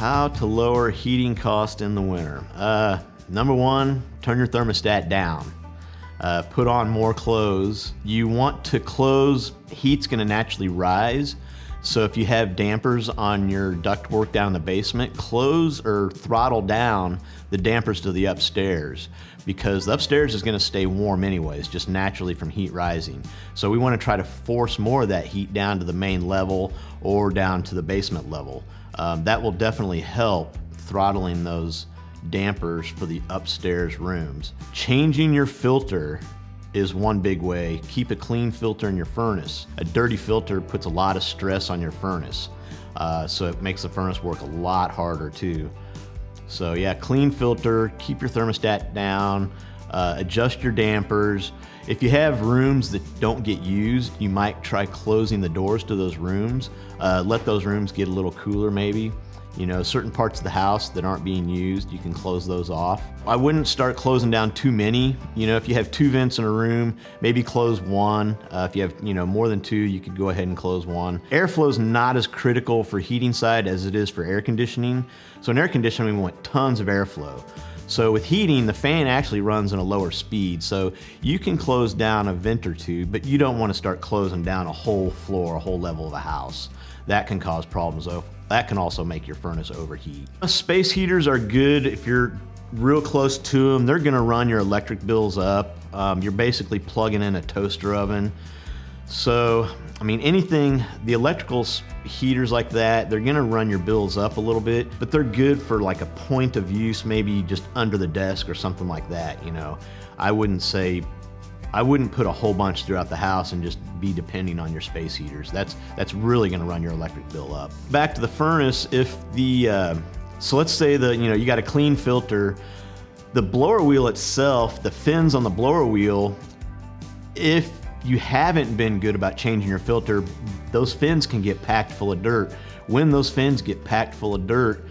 How to lower heating cost in the winter. Number one, turn your thermostat down. Put on more clothes. You want to close, heat's gonna naturally rise. So if you have dampers on your ductwork down in the basement, close or throttle down the dampers to the upstairs, because the upstairs is gonna stay warm anyways, just naturally from heat rising. So we wanna try to force more of that heat down to the main level or down to the basement level. That will definitely help throttling those dampers for the upstairs rooms. Changing your filter is one big way. Keep a clean filter in your furnace. A dirty filter puts a lot of stress on your furnace, so it makes the furnace work a lot harder too. So yeah, clean filter, keep your thermostat down, adjust your dampers. If you have rooms that don't get used, you might try closing the doors to those rooms. Let those rooms get a little cooler maybe. You know, certain parts of the house that aren't being used, you can close those off. I wouldn't start closing down too many. You know, if you have 2 vents in a room, maybe close 1. If you have, more than 2, you could go ahead and close 1. Airflow is not as critical for heating side as it is for air conditioning. So in air conditioning, we want tons of airflow. So with heating, the fan actually runs in a lower speed. So you can close down a vent or 2, but you don't want to start closing down a whole floor, a whole level of a house. That can cause problems. That can also make your furnace overheat. Space heaters are good if you're real close to them. They're gonna run your electric bills up. You're basically plugging in a toaster oven. So, I mean, anything, the electrical heaters like that, they're gonna run your bills up a little bit, but they're good for like a point of use, maybe just under the desk or something like that, I wouldn't put a whole bunch throughout the house and just be depending on your space heaters. That's really gonna run your electric bill up. Back to the furnace, if so let's say you got a clean filter, the blower wheel itself, the fins on the blower wheel, if you haven't been good about changing your filter, those fins can get packed full of dirt. When those fins get packed full of dirt,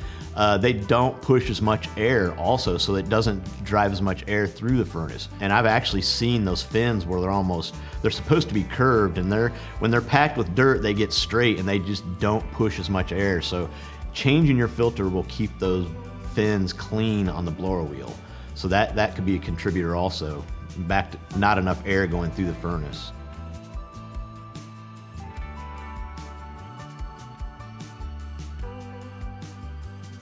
they don't push as much air also, so it doesn't drive as much air through the furnace. And I've actually seen those fins where they're supposed to be curved, and when they're packed with dirt, they get straight and they just don't push as much air. So changing your filter will keep those fins clean on the blower wheel. So that could be a contributor also, back to not enough air going through the furnace.